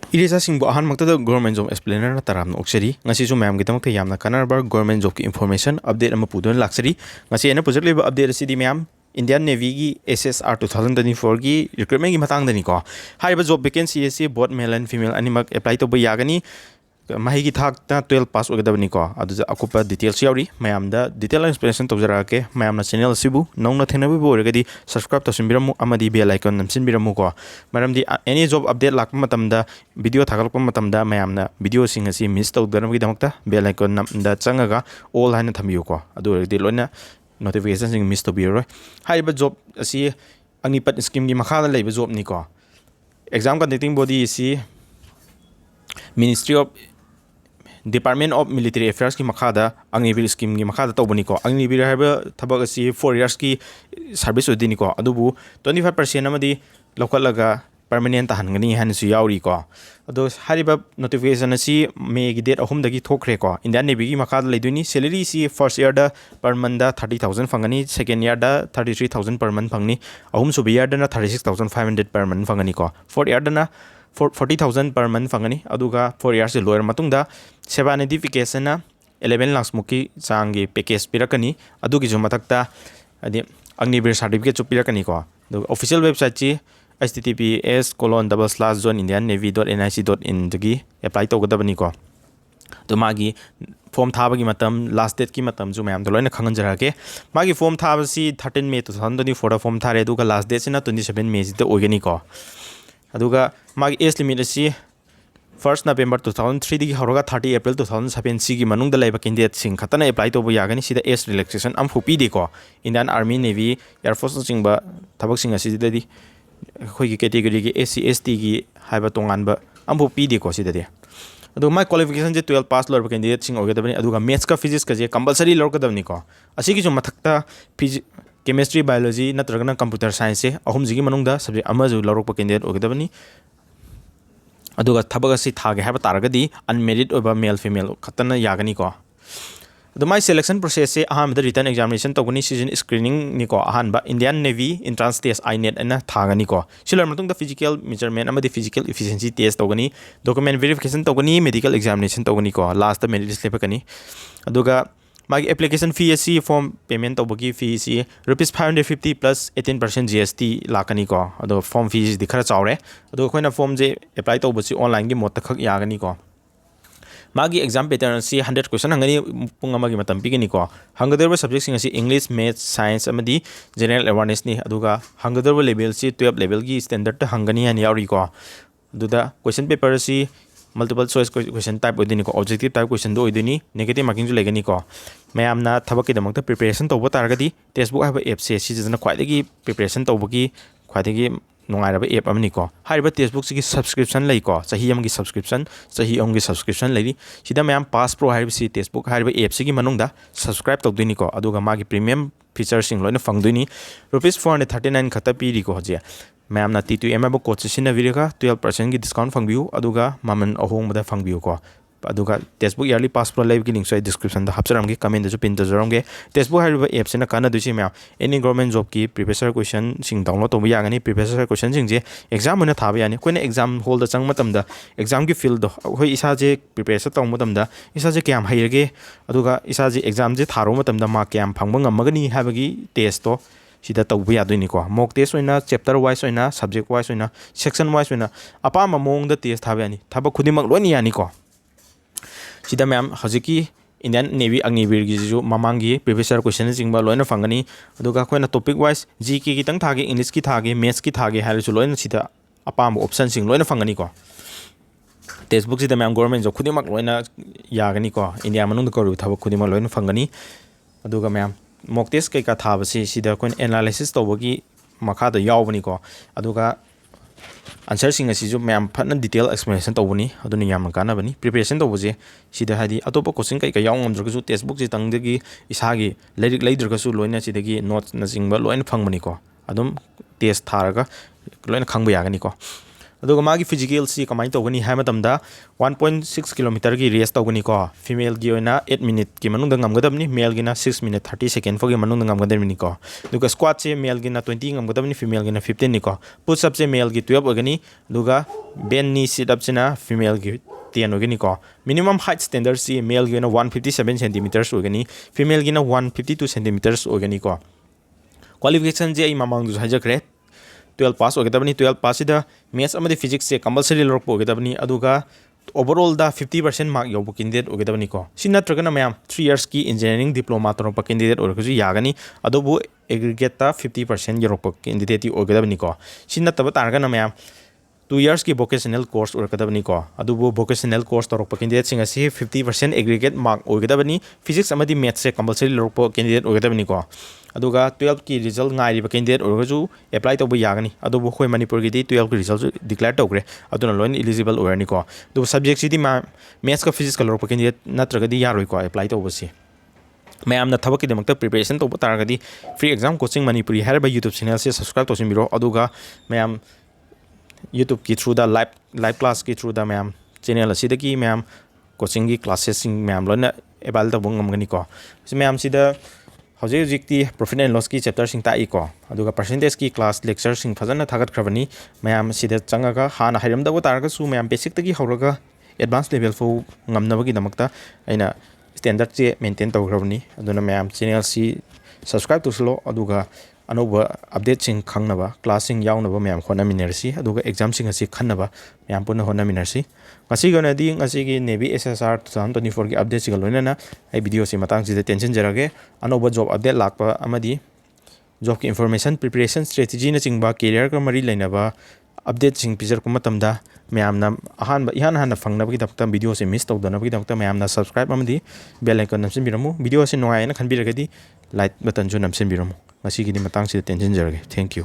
Irisa Singh Ahan Makta government job explainer na taram okseri ngasi su Mayam gitam ke yamna kanarbar government job ki information update ama pudon laksari ngasi ena project leba update sidi Mayam Indian Navy gi SSR 2024 gi recruitment gi matang dani ko haiba job vacancy ase both male and female animak apply to ba yagani mahi gi thak ta 12 pass ogadabani ko adu akupa details yauri Mayam da detail explanation tawjara ke Mayam na channel sibu nongna thenabi bo regadi subscribe to simbiramu amadi bell icon namsinbiramu ko maram di any job update lakpa matamda video thagalpa matamda Mayam na video sing asi miss tawdaram gi damakta bell icon namda changaga all haina thamiyu ko adu regadi loina notification sing miss to biro haiba job asi angipat scheme gi makhala leiba job ni ko exam conducting body isi Ministry of Department of Military Affairs ki makada angnivil scheme ki makada tawbani ko angnivil haiba thabak asi 4 years ki service odini ko adubu 25% amadi lokalaga permanent tahangani hansu yauri ko ado hariba notification asi May gi date ahum dagi thokre ko Indian Navy gi makada leiduni salary si first year da per month da 30000 fangani second year da 33000 per month fangni ahum sub year da na 36500 per month fangani ko fourth year da na 40,000 per month fangani aduga 4 years lawyer matungda seva notification na 11 lakhs muki changi package pirakani adugi ju matakta adi agnibir certificate chu pirakani ko official website chi https://zoneindiannavy.nic.in dagi apply togadabani ko to magi form thabagi matam last date ki matam ju mayam doloina khanganjarage magi form thabasi 13 May 2024 da form thare aduga last date sina 27 May sida ogani ko aduga magi age limit asi 1st November 2003 digi horoga 30 April 2007 sigi manung da laiba candidate sing khatana apply to bu yagani sida age relaxation am fu pidi ko Indian Army Navy Air Force sing ba thabak sing asi dadi khoi gi category gi SC ST gi haiba tongan ba am fu pidi ko sida de adu my qualification je 12 pass lor candidate sing ogadabani aduga maths ka physics ka je compulsory lor kadabni ko asi gi ju mathakta chemistry biology natragana computer science se ahum jigi manungda subject amaju lorok candidate ogadabani aduga thabak asi thage haba taragadi unmarried oba male female khatana yagani ko adu my selection process se aham the written examination toguni season screening ni ko ahan ba Indian Navy entrance test INET ana thagani ko silar matungda physical measurement amadi physical efficiency test togani document verification togani medical examination togani ko last the merit slip kani aduga my application fee is form payment tobagi fee is rupees 550 plus 18% GST lakani ko ado form fees di khara chawre ado khoina form je apply tobasi online gi mot khak yagani ko magi exam pattern si 100 question hangani pung amagi matam pigini ko hangaderba subject sing asi English maths science amadi general awareness ni aduga hangaderba level si 12 level gi standard ta hangani han yauri ko aduda question paper si multiple choice question type odini ko objective type question do odini negative marking ju legani ko mayamna thabaki damakta preparation tawba taragadi textbook haba app se sijana khwaidagi preparation tawbagi khwaidagi nongairaba app amni ko hariba textbook sigi subscription lai ko sahi amgi subscription lai sida mayam pass pro hariba si textbook hariba app sigi manungda subscribe tawdini ko aduga magi premium feature sing loina fangduni rupees 439 khata piri ko hoje Maam na T2M abo code sina virika 12% ki discount fangbiu aduga maman ahong bada fangbiu ko aduga textbook yearly pass pro live ki link so description da hapsaram ge comment da pin da jaram ge textbook hariba app sina kana dusi ma any government job ki previous question sing download to ya gani previous question sing je exam na thaba yani koina exam hall da chang matam da exam ki field do hoi isa je preparation tong matam da isa je kyam hairege aduga isa je exam je tharo matam da ma kyam phangba ngamagani habagi test to sida tawbu yadoini ko mock test oina chapter wise oina subject wise oina section wise oina apama mong da test thabani thaba khudimak loni yani ko sida ma'am hajiki Indian Navy Agnivir gi ju mamangi previous question jingba loina fangani aduga koina topic wise GK ki tang thage English ki thage maths ki thage hal su loina sida apama option sing loina fangani ko textbook sida ma'am government jo khudimak loina yagani ko India manung ko ru thaba khudimak loina fangani aduga ma'am mock test kai ka thabasi sida koin analysis tawbagi makha da yawbani ko aduga answer sing asi ju ma'am phatna detail explanation tawbani aduni yam kana bani preparation tawbuje sida hadi atopa coaching kai ka yaw ngam drga ju textbook ji tangdagi isagi leirik leidrga su loina sidagi notes na jingba loina phangmani ko adum test tharaga loina khangba yagani ko ꯑꯗꯨꯒ ꯃꯥꯒꯤ ꯐꯤꯖꯤꯀꯦꯜꯁꯤ ꯀꯃꯥꯏꯅ ꯇꯧꯒꯅꯤ ꯍꯥꯏꯕ ꯃꯇꯝꯗ 1.6 ꯀꯤꯂꯣꯃꯤꯇꯔꯒꯤ race ꯇꯧꯒꯅꯤꯀꯣ ꯐꯤꯃꯦꯜꯒꯤ ꯑꯣꯏꯅ 8 ꯃꯤꯅꯤꯠꯀꯤ ꯃꯅꯨꯡꯗ ꯉꯝꯒꯗꯕꯅꯤ ꯃꯦꯜꯒꯤꯅ 6 minute 30 ꯁꯦꯀꯦꯟ ꯐꯥꯎꯒꯤ ꯃꯅꯨꯡꯗ ꯉꯝꯒꯗꯕꯅꯤꯀꯣ ꯑꯗꯨꯒ ꯁ꯭ꯀ꯭ꯋꯥꯠꯁꯦ ꯃꯦꯜꯒꯤꯅ 20 ꯉꯝꯒꯗꯕꯅꯤ ꯐꯤꯃꯦꯜꯒꯤꯅ 15 ꯅꯤꯀꯣ ꯄꯨꯁ ꯑꯞꯁꯦ ꯃꯦꯜꯒꯤ 12 ꯑꯣꯏꯒꯅꯤ ꯑꯗꯨꯒ ꯕꯦꯟ ꯅꯤ ꯁꯤꯠ ꯑꯞꯁꯤꯅ ꯐꯤꯃꯦꯜꯒꯤ 10 ꯑꯣꯏꯒꯅꯤꯀꯣ ꯃꯤꯅꯤꯃꯝ ꯍꯥꯏꯠ ꯁ꯭ꯇꯦꯟꯗꯔꯗꯁꯤ ꯃꯦꯜꯒꯤ ꯑꯣꯏꯅ 157 ꯁꯦꯟꯇꯤꯃꯤꯇꯔꯁ ꯑꯣꯏꯒꯅꯤ ꯐꯤꯃꯦꯜꯒꯤꯅ 152 ꯁꯦꯟꯇꯤꯃꯤꯇꯔꯁ ꯑꯣꯏꯒꯅꯤꯀꯣ ꯀ꯭ꯋꯥꯂꯤꯐꯤꯀꯦꯁꯟꯁꯦ ꯑꯩ ꯃꯃꯥꯡꯗꯁꯨ ꯍꯥꯏꯖꯈ꯭ꯔꯦ 12 पास होगदबनी 12 पास सिदा मैथ्स अमदी फिजिक्स से कंपलसरी लरक होगदबनी अदुगा ओवरऑल दा 50% मार्क योब कैंडिडेट होगदबनी को सि नत्रगना मैम 3 इयर्स की इंजीनियरिंग डिप्लोमा तोरप कैंडिडेट ओरकजु यागनी अदुबु एग्रीगेट ता 50% योरप कैंडिडेट होगदबनी को सि नतब तारगना मैम 2 years की vocational course ओरकदबनी को अदुबु vocational course तोरप कैंडिडेट सिंग असि 50% एग्रीगेट मार्क ओगदबनी फिजिक्स अमदी मैथ्स से कंपलसरी लरक कैंडिडेट ओगदबनी को अदुगा 12 की रिजल्ट गाइरिबा कैंडिडेट ओरगजु एप्लाई तौब यागनी अदुबु खोय मणिपुर की 12 की रिजल्ट डिक्लेयर तौग्रे अदुना लोइन एलिजिबल ओरनी को दु सब्जेक्ट सिदी मैथ्स का फिजिक्स का लरक कैंडिडेट नत्रगदी यारोय को एप्लाई तौबसी मैम थबक की प्रिपरेशन तब तारगदी फ्री एग्जाम कोचिंग मणिपुरी है यूट्यूब चैनल से सब्सक्राइब तौसिनबिरो अदुगा मैम यूट्यूब की थ्रू द लाइव क्लास की थ्रू द मैम चैनल असिदगी मैम कोचिंग की क्लासेस मैम लोना एबाइल तब ngमगनिको मैम सिदा हौजे हौजिकती प्रॉफिट एंड लॉस की चैप्टर सिंग ताइको अदुगा परसेंटेज की क्लास लेक्चर सिंग फजन थागतखरबनी मैम सिदा चंगागा हाना हाइरमदबो तारगसु मैम बेसिक तगी हौरगा एडवांस लेवल फो ngमनबगी दमकता अइना स्टैंडर्ड से मेंटेन तौग्रबनी अदुना मैम चैनल सी सब्सक्राइब तौसलो अदुगा अनौबा अपडेट सिंग खंगनबा क्लास सिंग यावनबा मैम होनामिनरसी अदुगा एग्जाम सिंग असि खन्नबा मैम पुन होनामिनरसी ngasi ngasi नेवी SSR 2024 की अपडेट सिंग लोइनना आई वीडियो से मतंग से tension जरगे अनौबा job update Lakpa अमदी job की इंफॉर्मेशन प्रिपरेशन स्ट्रेटजी न चिंगबा कैरियर का मरी लेनबा अपडेट सिंग पिजर को मतमदा मैमना अहान इहान हान फंगनबगी दमकता वीडियो से मिस तौदनबगी दमकता मैमना सब्सक्राइब अमदी बेल आइकन नमसिनबिरमु वीडियो से नुआयना खनबिरगदी लाइक बटन जो नमसिनबिरमु ngasi की मतंग से टेंशन जरगे थैंक यू